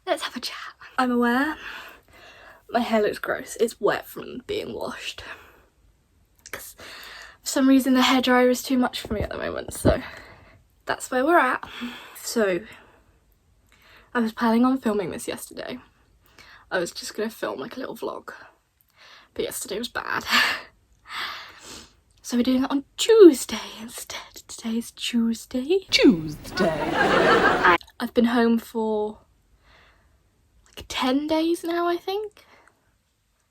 let's have a chat. I'm aware my hair looks gross. It's wet from being washed. Because for some reason the hairdryer is too much for me at the moment, so that's where we're at. So I was planning on filming this yesterday. I was just gonna film like a little vlog, but yesterday was bad. So we're doing it on Tuesday instead. Today's Tuesday. I've been home for like 10 days now, I think.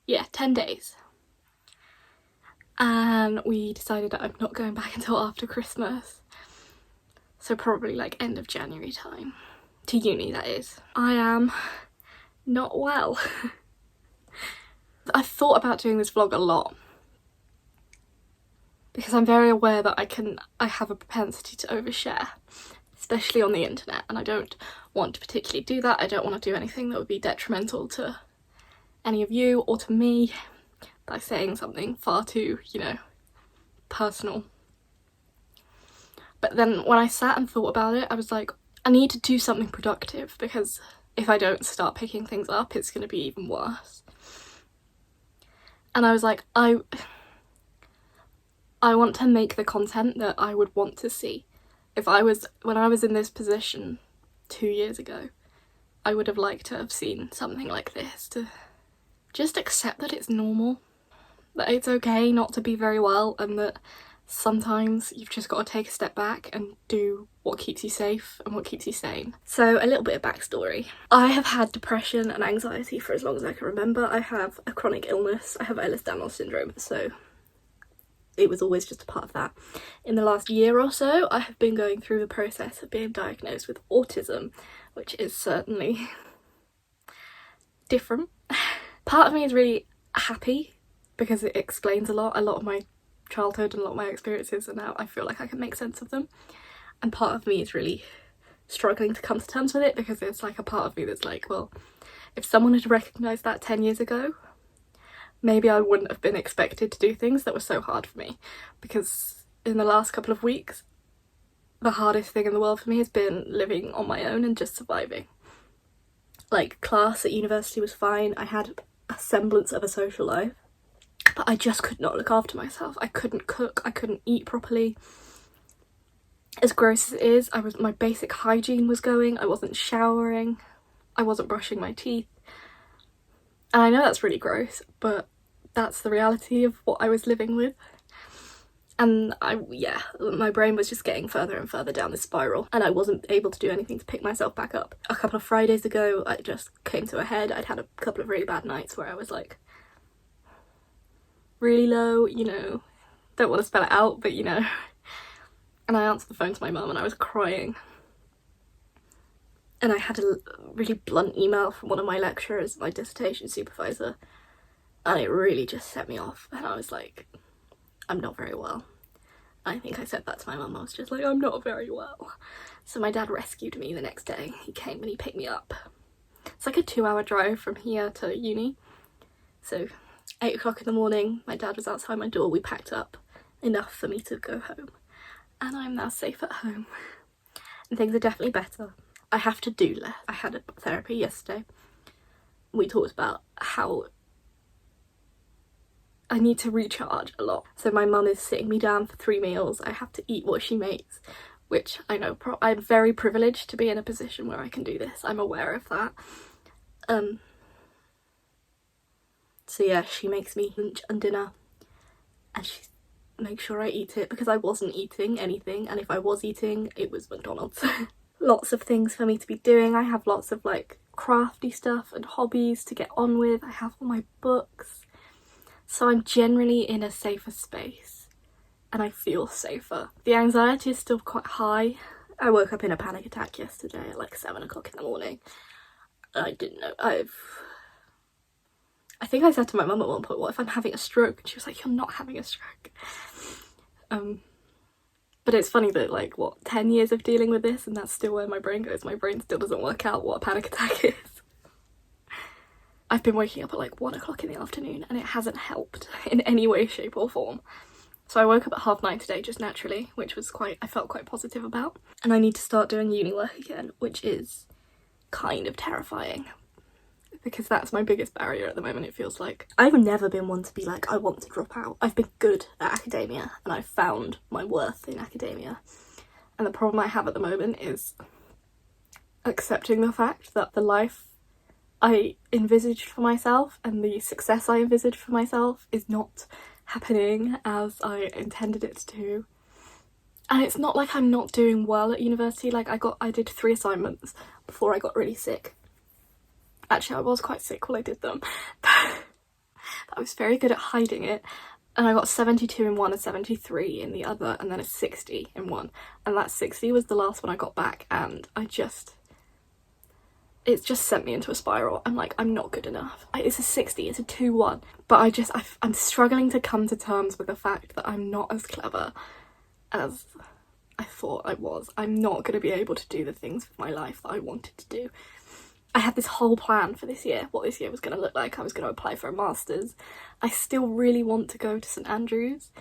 Yeah, 10 days. And we decided that I'm not going back until after Christmas. So probably like end of January time. To uni, that is. I am not well. I've thought about doing this vlog a lot, because I'm very aware that I have a propensity to overshare, especially on the internet, and I don't want to particularly do that. I don't want to do anything that would be detrimental to any of you or to me by saying something far too, you know, personal. But then when I sat and thought about it, I was like, I need to do something productive, because if I don't start picking things up, it's going to be even worse. And I was like, I want to make the content that I would want to see. When I was in this position 2 years ago, I would have liked to have seen something like this, to just accept that it's normal, that it's okay not to be very well, and that sometimes you've just got to take a step back and do what keeps you safe and what keeps you sane. So a little bit of backstory. I have had depression and anxiety for as long as I can remember. I have a chronic illness. I have Ehlers-Danlos syndrome, so it was always just a part of that. In the last year or so, I have been going through the process of being diagnosed with autism, which is certainly different. Part of me is really happy because it explains a lot of my childhood and a lot of my experiences, and now I feel like I can make sense of them. And part of me is really struggling to come to terms with it, because it's like a part of me that's like, well, if someone had recognised that 10 years ago, maybe I wouldn't have been expected to do things that were so hard for me. Because in the last couple of weeks, the hardest thing in the world for me has been living on my own and just surviving. Like, class at university was fine, I had a semblance of a social life, but I just could not look after myself. I couldn't cook, I couldn't eat properly. As gross as it is, my basic hygiene was going, I wasn't showering, I wasn't brushing my teeth. And I know that's really gross, but that's the reality of what I was living with. And my brain was just getting further and further down this spiral, and I wasn't able to do anything to pick myself back up. A couple of Fridays ago, it just came to a head. I'd had a couple of really bad nights where I was like really low, you know, don't want to spell it out, but you know. And I answered the phone to my mum and I was crying. And I had a really blunt email from one of my lecturers, my dissertation supervisor, and it really just set me off. And I was like, I'm not very well. I think I said that to my mum. I was just like, I'm not very well. So my dad rescued me the next day. He came and he picked me up. It's like a 2-hour drive from here to uni. So 8 o'clock in the morning, my dad was outside my door. We packed up enough for me to go home. And I'm now safe at home. And things are definitely better. I have to do less. I had a therapy yesterday. We talked about how I need to recharge a lot. So my mum is sitting me down for 3 meals. I have to eat what she makes, which I know I'm very privileged to be in a position where I can do this. I'm aware of that. So yeah, she makes me lunch and dinner, and she makes sure I eat it, because I wasn't eating anything, and if I was eating, it was McDonald's. Lots of things for me to be doing. I have lots of like crafty stuff and hobbies to get on with. I have all my books. So I'm generally in a safer space and I feel safer. The anxiety is still quite high. I woke up in a panic attack yesterday at like 7 o'clock in the morning. I didn't know. I think I said to my mum at one point, what if I'm having a stroke? And she was like, you're not having a stroke. But it's funny that, like, 10 years of dealing with this, and that's still where my brain goes. My brain still doesn't work out what a panic attack is. I've been waking up at like 1 o'clock in the afternoon, and it hasn't helped in any way, shape or form. So I woke up at 9:30 today, just naturally, which was I felt quite positive about. And I need to start doing uni work again, which is kind of terrifying, because that's my biggest barrier at the moment. It feels like I've never been one to be like, I want to drop out. I've been good at academia and I've found my worth in academia, and the problem I have at the moment is accepting the fact that the life I envisaged for myself and the success I envisaged for myself is not happening as I intended it to. And it's not like I'm not doing well at university. Like I did 3 assignments before I got really sick. Actually, I was quite sick while I did them. I was very good at hiding it. And I got 72 in one, a 73 in the other, and then a 60 in one. And that 60 was the last one I got back, and it's just sent me into a spiral. I'm like, I'm not good enough. It's a 60, it's a 2-1. But I'm struggling to come to terms with the fact that I'm not as clever as I thought I was. I'm not going to be able to do the things with my life that I wanted to do. I had this whole plan for this year, what this year was going to look like. I was going to apply for a master's. I still really want to go to St Andrews,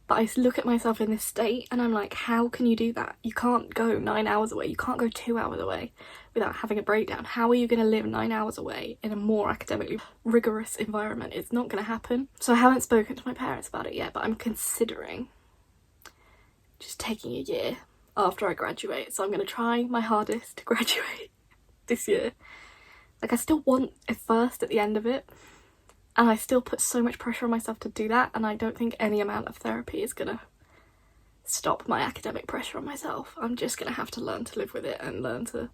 but I look at myself in this state and I'm like, how can you do that? You can't go 9 hours away. You can't go 2 hours away without having a breakdown. How are you going to live 9 hours away in a more academically rigorous environment? It's not going to happen. So I haven't spoken to my parents about it yet, but I'm considering just taking a year after I graduate. So I'm going to try my hardest to graduate this year. Like, I still want a first at the end of it, and I still put so much pressure on myself to do that, and I don't think any amount of therapy is gonna stop my academic pressure on myself. I'm just gonna have to learn to live with it and learn to,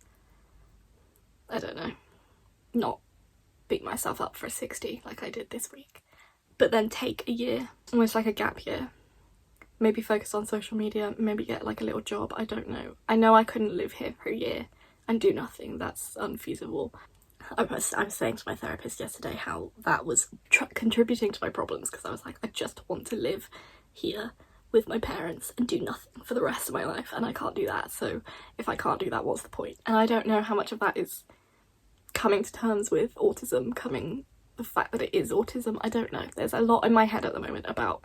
I don't know, not beat myself up for a 60 like I did this week, but then take a year, almost like a gap year. Maybe focus on social media, maybe get like a little job, I don't know. I know I couldn't live here for a year and do nothing, that's unfeasible. I was saying to my therapist yesterday how that was contributing to my problems, because I was like, I just want to live here with my parents and do nothing for the rest of my life, and I can't do that. So if I can't do that, what's the point? And I don't know how much of that is coming to terms with autism, the fact that it is autism. I don't know. There's a lot in my head at the moment about,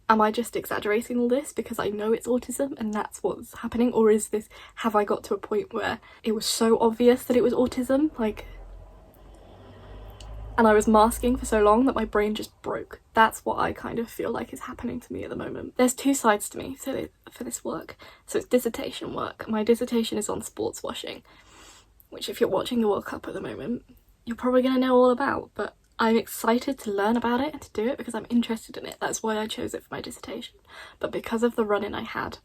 am I just exaggerating all this because I know it's autism and that's what's happening? Or have I got to a point where it was so obvious that it was autism, and I was masking for so long that my brain just broke? That's what I kind of feel like is happening to me at the moment. There's 2 sides to me for this work. So it's dissertation work. My dissertation is on sports washing, which if you're watching the World Cup at the moment, you're probably going to know all about, but I'm excited to learn about it and to do it because I'm interested in it. That's why I chose it for my dissertation. But because of the run-in I had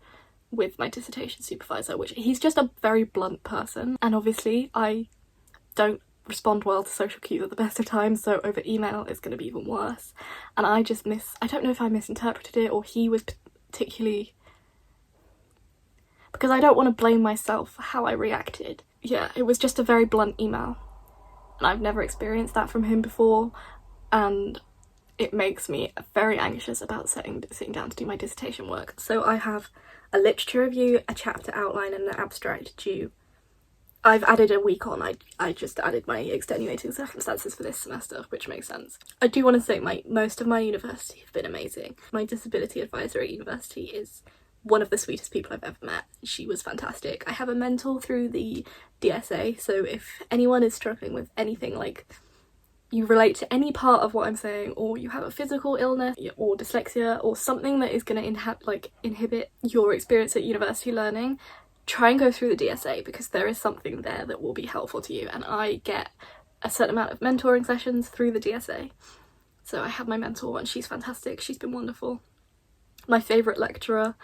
with my dissertation supervisor, which he's just a very blunt person, and obviously I don't respond well to social cues at the best of times, so over email it's going to be even worse. And I don't know if I misinterpreted it or he was particularly, because I don't want to blame myself for how I reacted. Yeah, it was just a very blunt email, and I've never experienced that from him before, and it makes me very anxious about sitting down to do my dissertation work. So I have a literature review, a chapter outline and an abstract due. I've added a week on. I just added my extenuating circumstances for this semester, which makes sense. I do want to say most of my university have been amazing. My disability advisor at university is one of the sweetest people I've ever met. She was fantastic. I have a mentor through the DSA, so if anyone is struggling with anything, like you relate to any part of what I'm saying, or you have a physical illness or dyslexia or something that is going to inhibit your experience at university learning, try and go through the DSA, because there is something there that will be helpful to you. And I get a certain amount of mentoring sessions through the DSA. So I have my mentor and she's fantastic. She's been wonderful. My favourite lecturer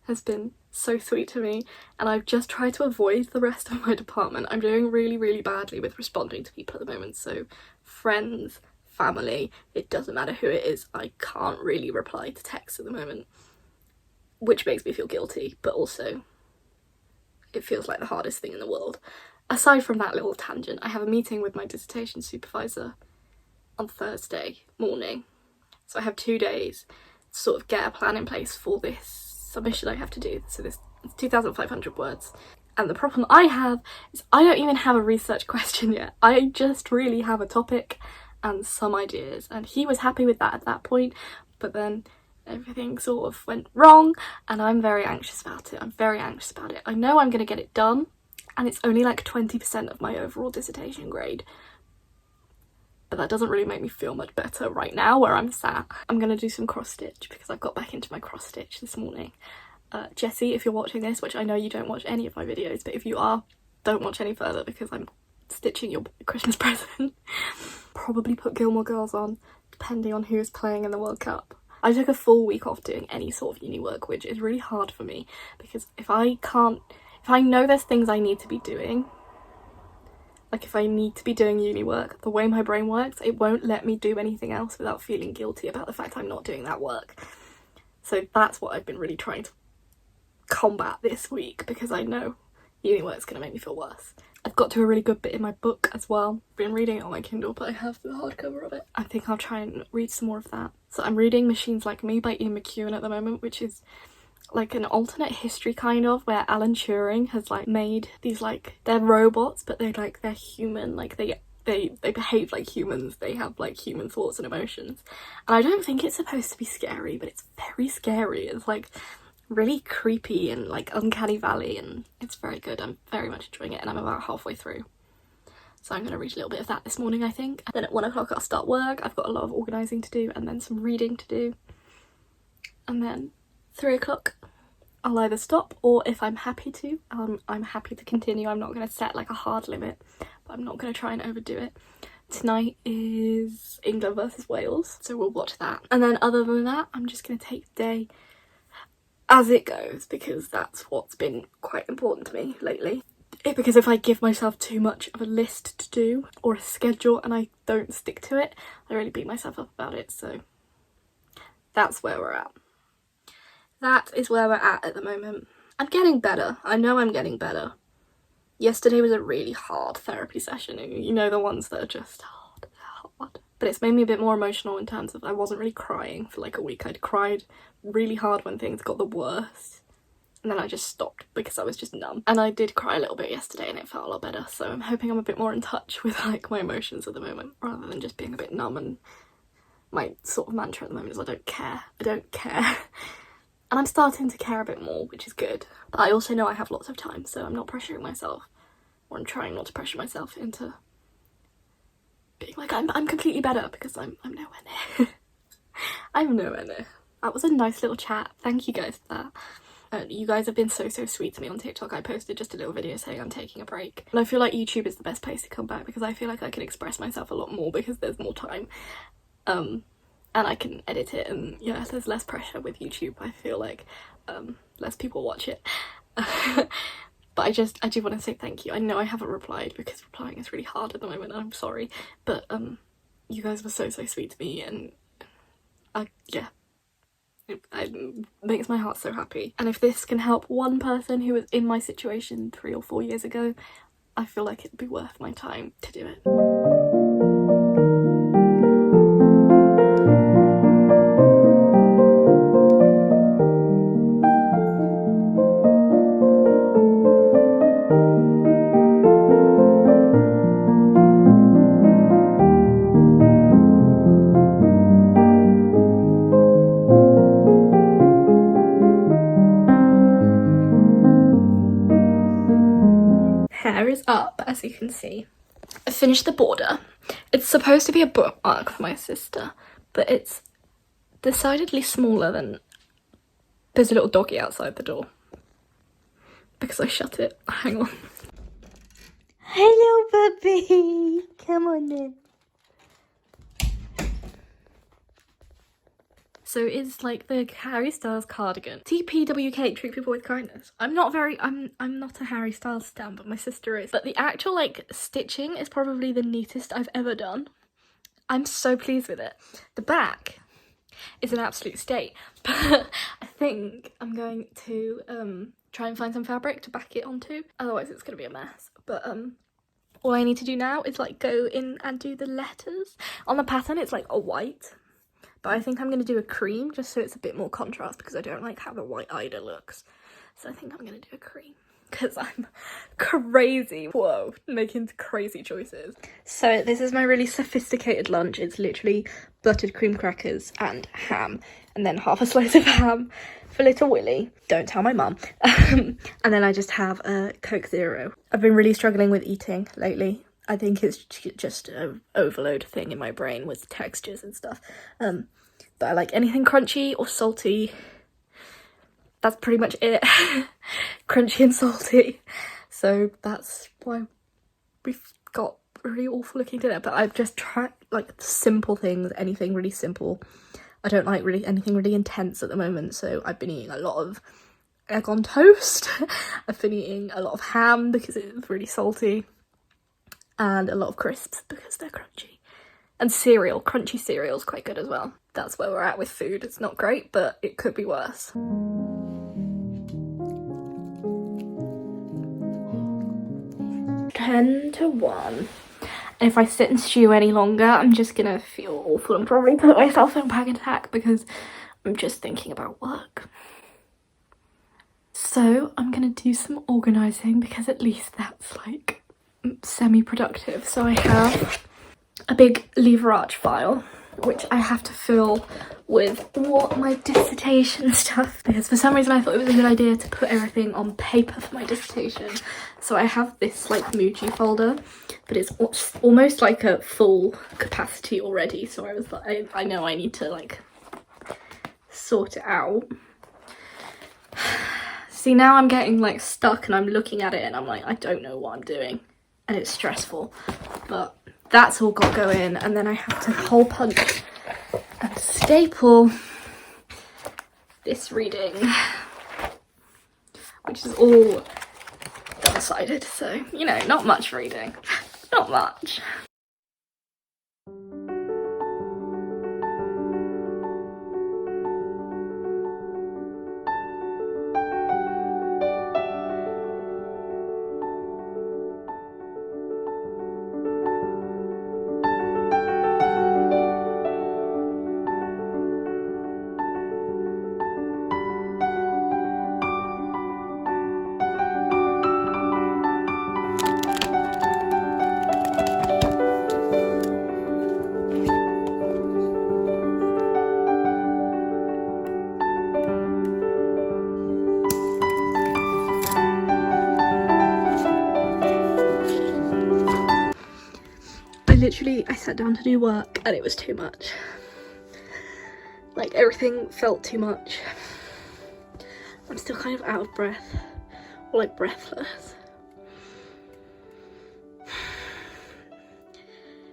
has been so sweet to me, and I've just tried to avoid the rest of my department. I'm doing really, really badly with responding to people at the moment. So friends, family, it doesn't matter who it is, I can't really reply to texts at the moment, which makes me feel guilty, but also it feels like the hardest thing in the world. Aside from that little tangent, I have a meeting with my dissertation supervisor on Thursday morning. So I have 2 days to sort of get a plan in place for this submission I have to do. So this 2,500 words. And the problem I have is I don't even have a research question yet. I just really have a topic and some ideas. And he was happy with that at that point, but then everything sort of went wrong and I'm very anxious about it. I know I'm going to get it done, and it's only like 20% of my overall dissertation grade. But that doesn't really make me feel much better right now where I'm sat. I'm gonna do some cross stitch because I got back into my cross stitch this morning. Jessie, if you're watching this, which I know you don't watch any of my videos, but if you are, don't watch any further because I'm stitching your Christmas present. Probably put Gilmore Girls on, depending on who's playing in the World Cup. I took a full week off doing any sort of uni work, which is really hard for me because if I know there's things I need to be doing, like if I need to be doing uni work, the way my brain works, it won't let me do anything else without feeling guilty about the fact I'm not doing that work. So that's what I've been really trying to combat this week because I know uni work's gonna make me feel worse. I've got to a really good bit in my book as well. I've been reading it on my Kindle, but I have the hardcover of it. I think I'll try and read some more of that. So I'm reading Machines Like Me by Ian McEwan at the moment, which is like an alternate history kind of, where Alan Turing has like made these like, they're robots, but they're human, like they behave like humans, they have like human thoughts and emotions. And I don't think it's supposed to be scary, but it's very scary. It's like really creepy and like uncanny valley, and it's very good. I'm very much enjoying it, and I'm about halfway through, so I'm going to read a little bit of that this morning, I think. And then at 1 o'clock I'll start work. I've got a lot of organising to do and then some reading to do, and then 3 o'clock I'll either stop, or if I'm happy to, I'm happy to continue. I'm not going to set like a hard limit, but I'm not going to try and overdo it. Tonight is England versus Wales, so we'll watch that, and then other than that I'm just going to take the day as it goes, because that's what's been quite important to me lately. Because if I give myself too much of a list to do or a schedule and I don't stick to it, I really beat myself up about it. So that's where we're at. That is where we're at the moment. I'm getting better. I know I'm getting better. Yesterday was a really hard therapy session. You know, the ones that are just hard. But it's made me a bit more emotional in terms of I wasn't really crying for like a week. I'd cried really hard when things got the worst, and then I just stopped because I was just numb. And I did cry a little bit yesterday and it felt a lot better, so I'm hoping I'm a bit more in touch with like my emotions at the moment rather than just being a bit numb. And my sort of mantra at the moment is I don't care. And I'm starting to care a bit more, which is good. But I also know I have lots of time, so I'm not pressuring myself, or I'm trying not to pressure myself into being like I'm completely better, because I'm nowhere near. I'm nowhere near. That was a nice little chat. Thank you guys for that. You guys have been so sweet to me on TikTok. I posted just a little video saying I'm taking a break, and I feel like YouTube is the best place to come back because I feel like I can express myself a lot more because there's more time, and I can edit it, and yeah, there's less pressure with YouTube. I feel like less people watch it. But I do want to say thank you. I know I haven't replied because replying is really hard at the moment, and I'm sorry, but you guys were so sweet to me, and yeah, it makes my heart so happy. And if this can help one person who was in my situation 3 or 4 years ago, I feel like it'd be worth my time to do it. Hair is up, as you can see. I finished the border. It's supposed to be a bookmark for my sister, but it's decidedly smaller than... There's a little doggy outside the door because I shut it. Hang on. Hello, puppy. Come on in. So it's like the Harry Styles cardigan. TPWK, treat people with kindness. I'm not a Harry Styles stan, but my sister is. But the actual like stitching is probably the neatest I've ever done. I'm so pleased with it. The back is an absolute state, but I think I'm going to try and find some fabric to back it onto. Otherwise it's gonna be a mess. But all I need to do now is like go in and do the letters. On the pattern it's like a white. But I think I'm going to do a cream just so it's a bit more contrast because I don't like how the white Ida looks. So I think I'm going to do a cream. because I'm crazy. Whoa, making crazy choices. So this is my really sophisticated lunch. It's literally buttered cream crackers and ham, and then half a slice of ham for little Willy. Don't tell my mum. And then I just have a Coke Zero. I've been really struggling with eating lately. I think it's just an overload thing in my brain with textures and stuff. But I like anything crunchy or salty. That's pretty much it. Crunchy and salty. So that's why we've got a really awful looking dinner. But I've just tried like simple things, anything really simple. I don't like really anything really intense at the moment. So I've been eating a lot of egg on toast. I've been eating a lot of ham because it's really salty. And a lot of crisps because they're crunchy. And cereal, crunchy cereal's quite good as well. That's where we're at with food. It's not great, but it could be worse. 10 to 1. And if I sit and stew any longer, I'm just gonna feel awful and probably put myself in a panic attack because I'm just thinking about work. So I'm gonna do some organising because at least that's like semi-productive. So I have a big lever arch file which I have to fill with what my dissertation stuff, because for some reason I thought it was a good idea to put everything on paper for my dissertation. So I have this like Muji folder, but it's almost like a full capacity already, so I was like, I know I need to like sort it out. See, now I'm getting like stuck and I'm looking at it and I'm like, I don't know what I'm doing, and it's stressful. But that's all got to go in, and then I have to hole punch and staple this reading, which is all double-sided, so, you know, not much reading. Not much. I sat down to do work and it was too much. Like, everything felt too much. I'm still kind of out of breath, or like breathless.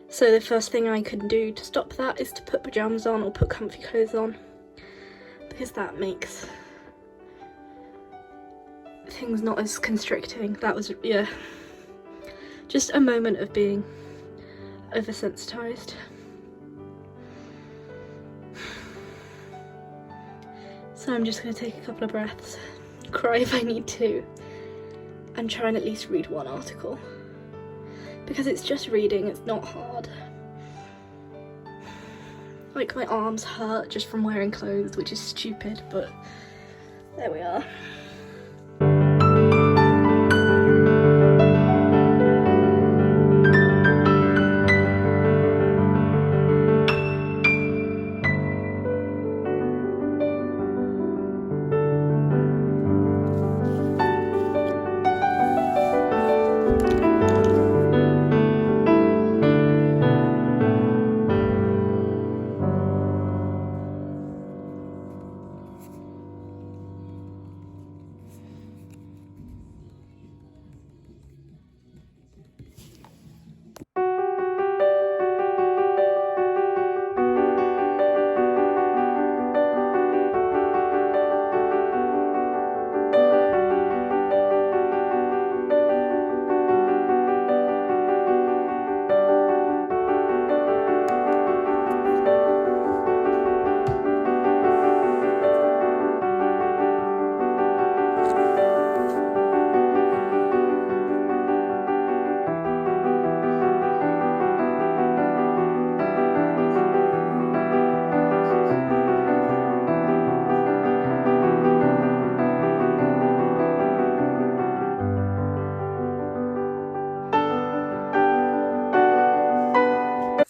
So the first thing I can do to stop that is to put pyjamas on or put comfy clothes on, because that makes things not as constricting. That was, yeah, just a moment of being oversensitized. So I'm just going to take a couple of breaths, cry if I need to, and try and at least read one article. Because it's just reading, it's not hard. Like, my arms hurt just from wearing clothes, which is stupid, but there we are.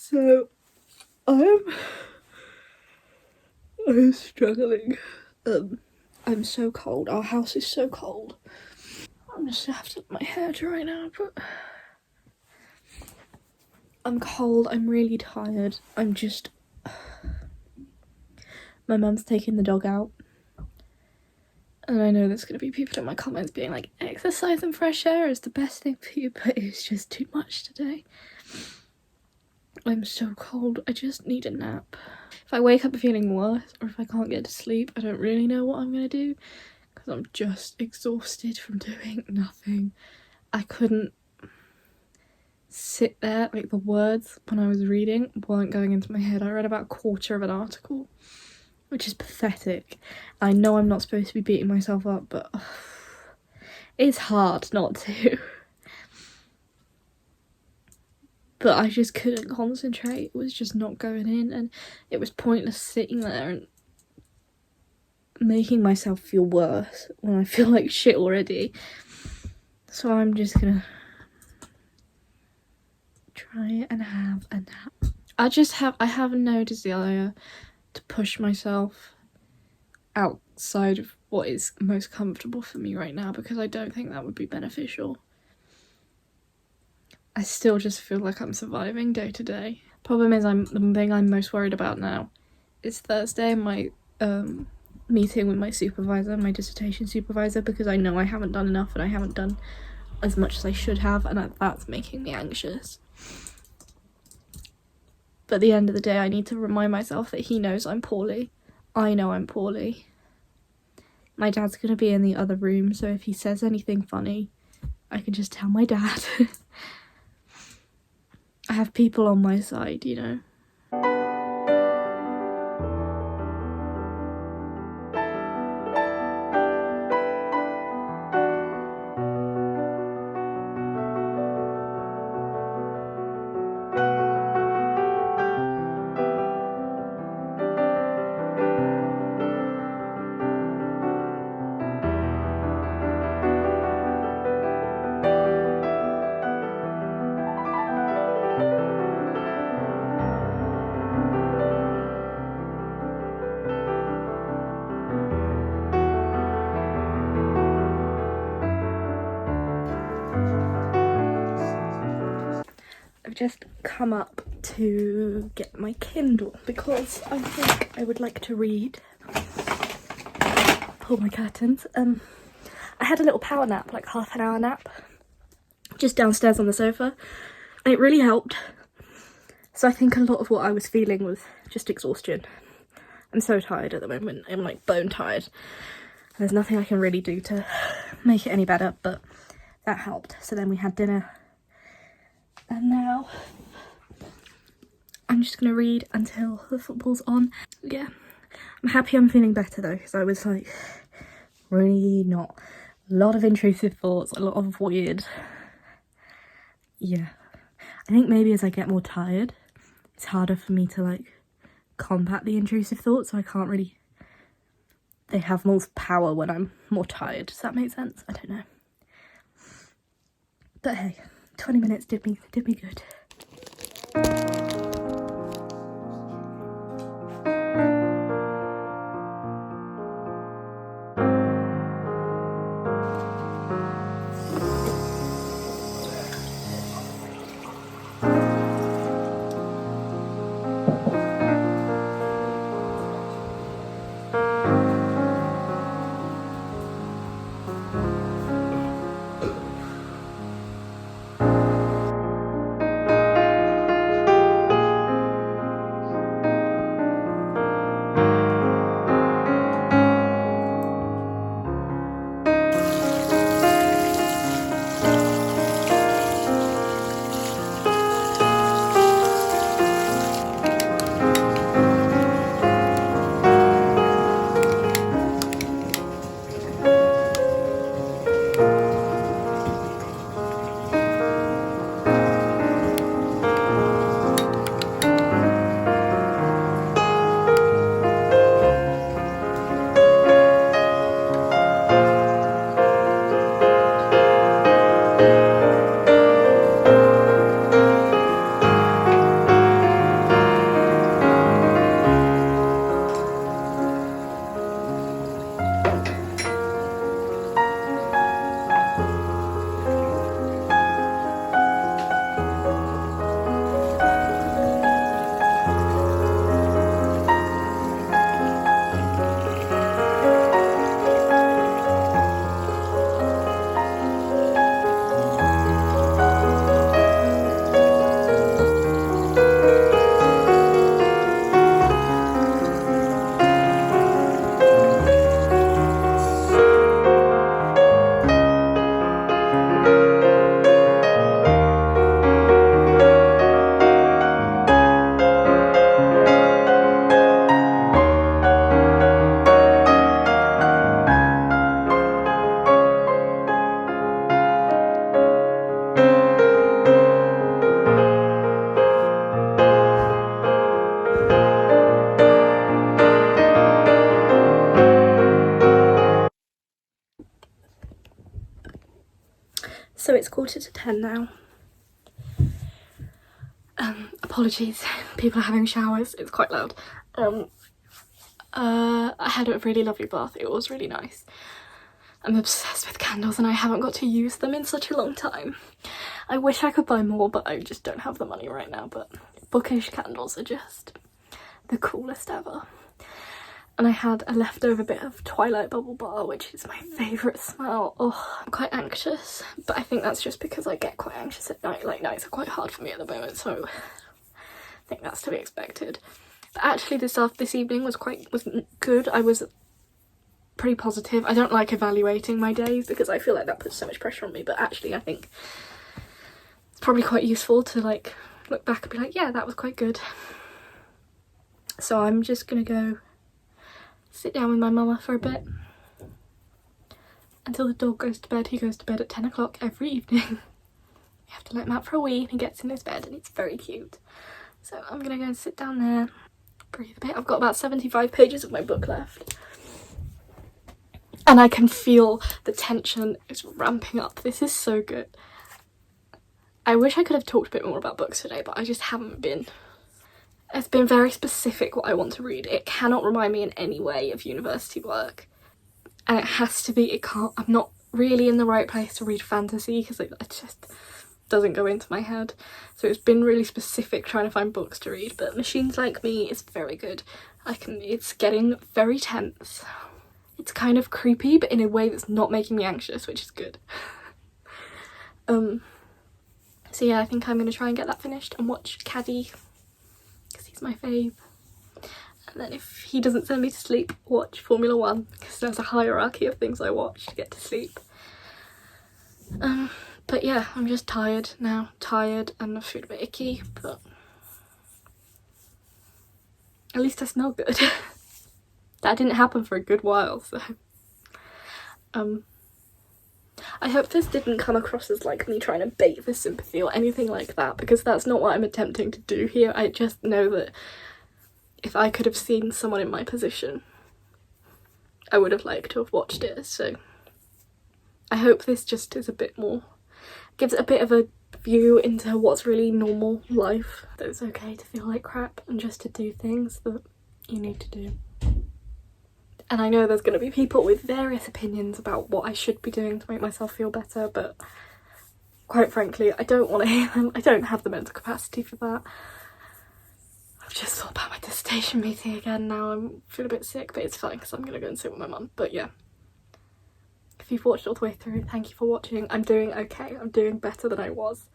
So I'm struggling. I'm so cold. Our house is so cold. I'm just gonna have to let my hair dry now, but I'm cold. I'm really tired. My mum's taking the dog out. And I know there's going to be people in my comments being like, exercise and fresh air is the best thing for you, but it's just too much today. I'm so cold. I just need a nap. If I wake up feeling worse, or if I can't get to sleep, I don't really know what I'm going to do, because I'm just exhausted from doing nothing. I couldn't sit there, like the words when I was reading weren't going into my head. I read about a quarter of an article, which is pathetic. I know I'm not supposed to be beating myself up, but it's hard not to. But I just couldn't concentrate. It was just not going in, and it was pointless sitting there and making myself feel worse when I feel like shit already. So I'm just gonna try and have a nap. I have no desire to push myself outside of what is most comfortable for me right now, because I don't think that would be beneficial. I still just feel like I'm surviving day to day. Problem is, the thing I'm most worried about now is Thursday, my meeting with my supervisor, my dissertation supervisor, because I know I haven't done enough and I haven't done as much as I should have, and that's making me anxious. But at the end of the day, I need to remind myself that he knows I'm poorly. I know I'm poorly. My dad's gonna be in the other room, so if he says anything funny, I can just tell my dad. I have people on my side, you know. I've just come up to get my Kindle because I think I would like to read. Pull my curtains. I had a little power nap, like half an hour nap, just downstairs on the sofa, and it really helped. So I think a lot of what I was feeling was just exhaustion. I'm so tired at the moment. I'm like bone tired. There's nothing I can really do to make it any better, but that helped. So then we had dinner, and now I'm just gonna read until the football's on. Yeah, I'm happy I'm feeling better though, because I was like really not. A lot of intrusive thoughts, a lot of weird. Yeah, I think maybe as I get more tired, it's harder for me to like combat the intrusive thoughts, so I can't really. They have more power when I'm more tired. Does that make sense? I don't know. But hey, 20 minutes did me good. 10:15 now. Apologies, people are having showers, it's quite loud. I had a really lovely bath, it was really nice. I'm obsessed with candles and I haven't got to use them in such a long time. I wish I could buy more, but I just don't have the money right now. But bookish candles are just the coolest ever. And I had a leftover bit of Twilight Bubble Bar, which is my favourite smell. Oh, I'm quite anxious, but I think that's just because I get quite anxious at night. Like, nights are quite hard for me at the moment, so I think that's to be expected. But actually this evening was good. I was pretty positive. I don't like evaluating my days because I feel like that puts so much pressure on me, but actually I think it's probably quite useful to like look back and be like, yeah, that was quite good. So I'm just gonna go sit down with my mama for a bit until the dog goes to bed. He goes to bed at 10 o'clock every evening. We have to let him out for a wee and he gets in his bed and it's very cute. So I'm gonna go and sit down there, breathe a bit. I've got about 75 pages of my book left. And I can feel the tension is ramping up. This is so good. I wish I could have talked a bit more about books today, but I just haven't been. It's been very specific what I want to read. It cannot remind me in any way of university work. And it has to be, I'm not really in the right place to read fantasy because it just doesn't go into my head. So it's been really specific trying to find books to read, but Machines Like Me is very good. It's getting very tense. It's kind of creepy, but in a way that's not making me anxious, which is good. So yeah, I think I'm going to try and get that finished and watch Caddy, because he's my fave. And then if he doesn't send me to sleep, watch Formula 1, because there's a hierarchy of things I watch to get to sleep. But yeah, I'm just tired now. Tired and I feel a bit icky, but at least I smell good. That didn't happen for a good while, so I hope this didn't come across as like me trying to bait for sympathy or anything like that, because that's not what I'm attempting to do here. I just know that if I could have seen someone in my position, I would have liked to have watched it. So I hope this just is a bit more, gives it a bit of a view into what's really normal life, that it's okay to feel like crap and just to do things that you need to do. And I know there's going to be people with various opinions about what I should be doing to make myself feel better, but quite frankly, I don't want to hear them. I don't have the mental capacity for that. I've just thought about my dissertation meeting again now. I'm feeling a bit sick, but it's fine because I'm going to go and sit with my mum. But yeah, if you've watched all the way through, thank you for watching. I'm doing okay. I'm doing better than I was.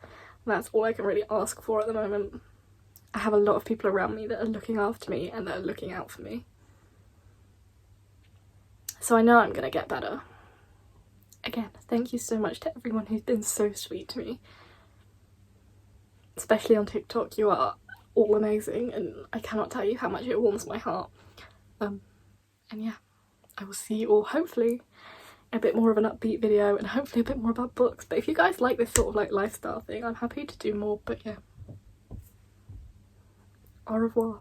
And that's all I can really ask for at the moment. I have a lot of people around me that are looking after me and that are looking out for me. So I know I'm going to get better. Again, thank you so much to everyone who's been so sweet to me. Especially on TikTok, you are all amazing and I cannot tell you how much it warms my heart. And yeah, I will see you all hopefully in a bit more of an upbeat video and hopefully a bit more about books. But if you guys like this sort of like lifestyle thing, I'm happy to do more, but yeah. Au revoir.